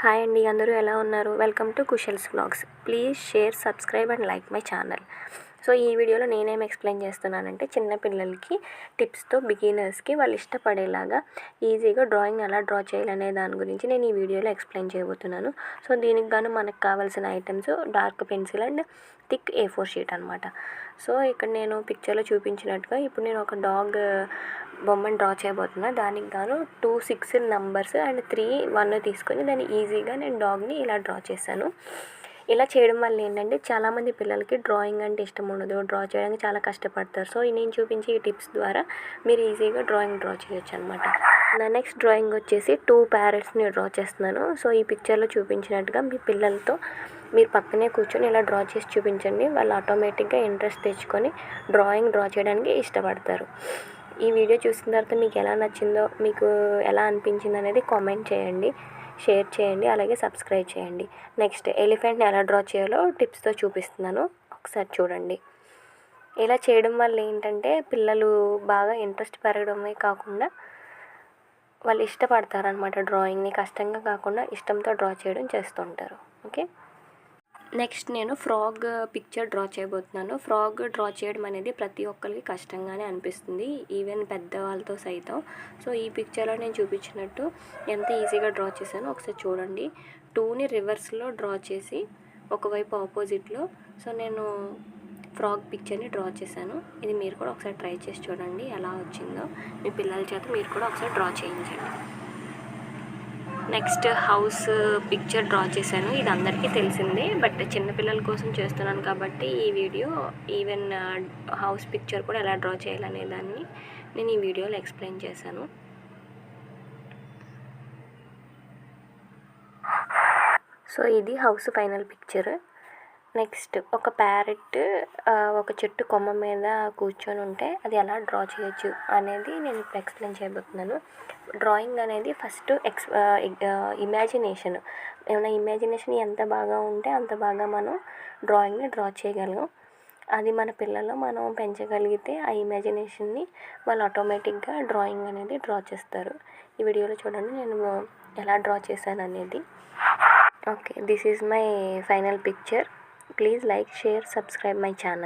Hi అండి, అందరూ ఎలా ఉన్నారు? Welcome to Kushal's vlogs. Please share, subscribe and like my channel. So ఈ వీడియోలో నేనేం ఎక్స్ప్లెయిన్ చేస్తున్నానంటే, చిన్నపిల్లలకి టిప్స్తో బిగినర్స్కి వాళ్ళు ఇష్టపడేలాగా ఈజీగా డ్రాయింగ్ ఎలా డ్రా చేయాలనే దాని గురించి నేను ఈ వీడియోలో ఎక్స్ప్లెయిన్ చేయబోతున్నాను. సో దీనికి గాను మనకు కావాల్సిన items dark pencil and thick A4 sheet అనమాట. సో ఇక్కడ నేను పిక్చర్లో చూపించినట్టుగా ఇప్పుడు నేను ఒక డాగ్ బొమ్మను డ్రా చేయబోతున్నా. దానికి గాను 2 6 నెంబర్స్ అండ్ 3 1 తీసుకొని దాన్ని ఈజీగా నేను డాగ్ని ఇలా డ్రా చేశాను. ఇలా చేయడం వల్ల ఏంటంటే, చాలామంది పిల్లలకి డ్రాయింగ్ అంటే ఇష్టం ఉండదు, డ్రా చేయడానికి చాలా కష్టపడతారు. సో నేను చూపించే ఈ టిప్స్ ద్వారా మీరు ఈజీగా డ్రాయింగ్ డ్రా చేయొచ్చు అనమాట. నా నెక్స్ట్ డ్రాయింగ్ వచ్చేసి 2 ప్యారెట్స్ని డ్రా చేస్తున్నాను. సో ఈ పిక్చర్లో చూపించినట్టుగా మీ పిల్లలతో మీరు పక్కనే కూర్చొని ఇలా డ్రా చేసి చూపించండి. వాళ్ళు ఆటోమేటిక్గా ఇంట్రెస్ట్ తెచ్చుకొని డ్రా చేయడానికి ఇష్టపడతారు. ఈ వీడియో చూసిన తర్వాత మీకు ఎలా నచ్చిందో, మీకు ఎలా అనిపించింది అనేది కామెంట్ చేయండి, షేర్ చేయండి, అలాగే సబ్స్క్రైబ్ చేయండి. నెక్స్ట్ ఎలిఫెంట్ని ఎలా డ్రా చేయాలో టిప్స్తో చూపిస్తున్నాను, ఒకసారి చూడండి. ఇలా చేయడం వల్ల ఏంటంటే, పిల్లలు బాగా ఇంట్రెస్ట్ పెరగడమే కాకుండా వాళ్ళు ఇష్టపడతారనమాట. డ్రాయింగ్ని కష్టంగా కాకుండా ఇష్టంతో డ్రా చేయడం చేస్తుంటారు. ఓకే, నెక్స్ట్ నేను ఫ్రాగ్ పిక్చర్ డ్రా చేయబోతున్నాను. ఫ్రాగ్ డ్రా చేయడం అనేది ప్రతి ఒక్కరికి కష్టంగానే అనిపిస్తుంది, ఈవెన్ పెద్దవాళ్ళతో సైతం. సో ఈ పిక్చర్లో నేను చూపించినట్టు ఎంత ఈజీగా డ్రా చేశానో ఒకసారి చూడండి. 2ని రివర్స్లో డ్రా చేసి ఒకవైపు ఆపోజిట్లో సో నేను ఫ్రాగ్ పిక్చర్ని డ్రా చేశాను. ఇది మీరు కూడా ఒకసారి ట్రై చేసి చూడండి ఎలా వచ్చిందో. మీ పిల్లల చేత మీరు కూడా ఒకసారి డ్రా చేయించండి. నెక్స్ట్ హౌస్ పిక్చర్ డ్రా చేశాను. ఇది అందరికీ తెలిసిందే, బట్ చిన్నపిల్లల కోసం చేస్తున్నాను కాబట్టి ఈ వీడియో ఈవెన్ హౌస్ పిక్చర్ కూడా ఎలా డ్రా చేయాలనే దాన్ని నేను ఈ వీడియోలో ఎక్స్ప్లెయిన్ చేశాను. సో ఇది హౌస్ ఫైనల్ పిక్చర్. నెక్స్ట్ ఒక ప్యారెట్ ఒక చెట్టు కొమ్మ మీద కూర్చొని ఉంటే అది ఎలా డ్రా చేయొచ్చు అనేది నేను ఇప్పుడు ఎక్స్ప్లెయిన్ చేయబోతున్నాను. డ్రాయింగ్ అనేది ఫస్ట్ ఇమాజినేషన్. ఏమైనా ఇమాజినేషన్ ఎంత బాగా ఉంటే అంత బాగా మనం డ్రాయింగ్ని డ్రా చేయగలం. అది మన పిల్లలు మనం పెంచగలిగితే ఆ ఇమాజినేషన్ని వాళ్ళు ఆటోమేటిక్గా డ్రాయింగ్ అనేది డ్రా చేస్తారు. ఈ వీడియోలో చూడండి నేను ఎలా డ్రా చేశాను అనేది. Okay, this is my final picture. Please like, share, subscribe my channel.